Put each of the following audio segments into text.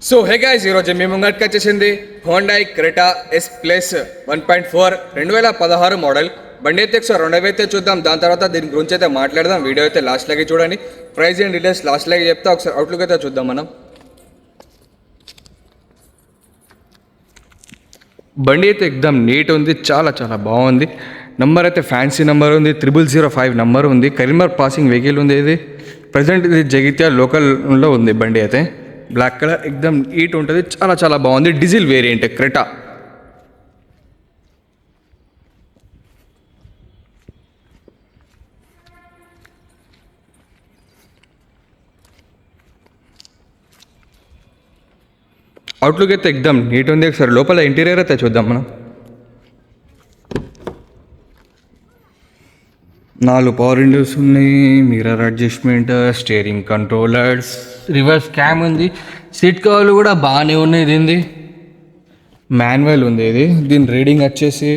So hey guys, ఈరోజు మీ ముంగట్కి వచ్చేసింది Hyundai Creta S plus 1.4 2016 model. బండి అయితే ఒకసారి రెండవ అయితే చూద్దాం, దాని తర్వాత దీని గురించి అయితే మాట్లాడదాం. వీడియో అయితే లాస్ట్ లాగే చూడండి, ప్రైస్ అండ్ డీటెయిల్స్ లాస్ట్ లాగే చెప్తా. ఒకసారి అవుట్లుక్ అయితే చూద్దాం మనం. బండి అయితే ఎక్దమ్ నీట్ ఉంది, చాలా చాలా బాగుంది. నంబర్ అయితే ఫ్యాన్సీ నెంబర్ ఉంది, 0005 నెంబర్ ఉంది. కరీంనగర్ పాసింగ్ వెహికల్ ఉంది. ఇది ప్రజెంట్ ఇది జగిత్యాల లోకల్లో ఉంది. బండి అయితే బ్లాక్ కలర్ ఎక్దమ్ నీట్ ఉంటుంది, చాలా చాలా బాగుంది. Diesel variant Creta. అవుట్లుక్ అయితే ఎక్దమ్ నీట్ ఉంది. ఒకసారి లోపల ఇంటీరియర్ అయితే చూద్దాం మనం. 4 పవర్ విండోస్ ఉన్నాయి, mirror adjustment, steering controllers, reverse cam ఉంది. సీట్ కవర్లు కూడా బాగానే ఉన్నాయి. దీనిది మాన్యువల్ ఉంది. దీని రీడింగ్ వచ్చేసి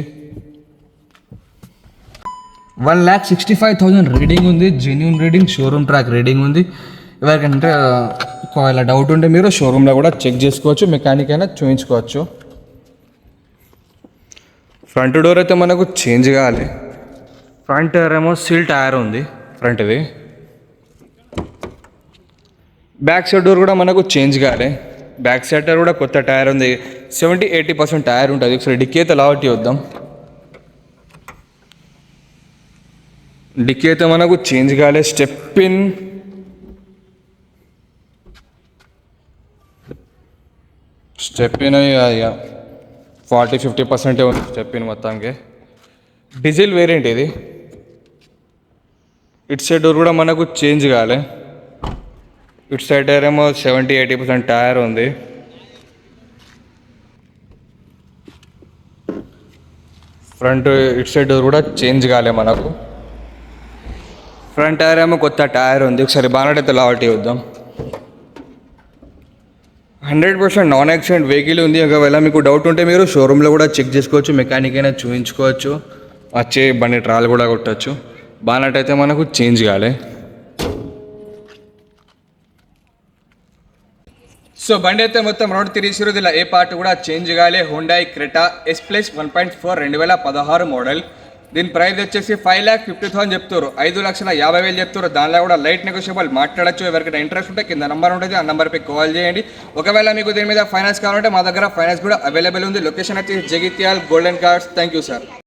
1,65,000 రీడింగ్ ఉంది. Genuine reading, showroom track reading ఉంది. ఎవరికంటే ఒకవేళ డౌట్ ఉంటే మీరు షోరూంలో కూడా చెక్ చేసుకోవచ్చు, మెకానిక్ అయినా చూయించుకోవచ్చు. ఫ్రంట్ డోర్ అయితే మనకు చేంజ్ కావాలి. ఫ్రంట్ టైర్ ఏమో సీల్ టైర్ ఉంది ఫ్రంట్ది. బ్యాక్ సైడ్ డోర్ కూడా మనకు చేంజ్ కావాలి. బ్యాక్ సైడ్ టైర్ కూడా కొత్త టైర్ ఉంది, 70-80% టైర్ ఉంటుంది. ఒకసారి డిక్కీ అయితే లావట్టి వద్దాం. డిక్కీ అయితే మనకు చేంజ్ కావాలి. స్టెప్ ఇన్ ఇక 40-50% ఉంది స్టెప్ ఇన్ మొత్తానికి. డీజిల్ వేరియంట్ ఇది. ఇటు సైడ్ డోర్ కూడా మనకు చేంజ్ కావాలి. ఇటు సైడ్ టైర్ ఏమో 70-80% టైర్ ఉంది. ఫ్రంట్ ఇటు సైడ్ డోర్ కూడా చేంజ్ కాలే మనకు. ఫ్రంట్ టైర్ ఏమో కొత్త టైర్ ఉంది. ఒకసారి బానట్ అయితే లావట్టి వద్దాం. 100% నాన్ యాక్సిడెంట్ వెహికల్ ఉంది. ఒకవేళ మీకు డౌట్ ఉంటే మీరు షోరూంలో కూడా చెక్ చేసుకోవచ్చు, మెకానిక్ అయినా చూపించుకోవచ్చు, వచ్చే బండి ట్రాల్ కూడా కొట్టచ్చు. బానట్ అయితే మనకు చేంజ్ కాలే. సో బండి అయితే మొత్తం రోడ్ తిరిగిసిరు, ఇలా ఏ పార్ట్ కూడా చేంజ్ కాలే. Hyundai Creta S plus 1.4 2016 model. దీని ప్రైస్ వచ్చేసి 5,50,000 చెప్తారు. 5,50,000 చెప్తారు. దానిలో కూడా లైట్ నెగోషియబుల్ మాట్లాడచ్చు. ఎవరికైనా ఇంట్రెస్ట్ ఉంటే కింద నెంబర్ ఉంటుంది, ఆ నెంబర్పై కాల్ చేయండి. ఒకవేళ మీకు దీని మీద ఫైనాన్స్ కావాలంటే మా దగ్గర ఫైనాన్స్ కూడా అవైలబుల్ ఉంది. లొకేషన్ వచ్చేసి Jagtial golden cards. Thank you sir.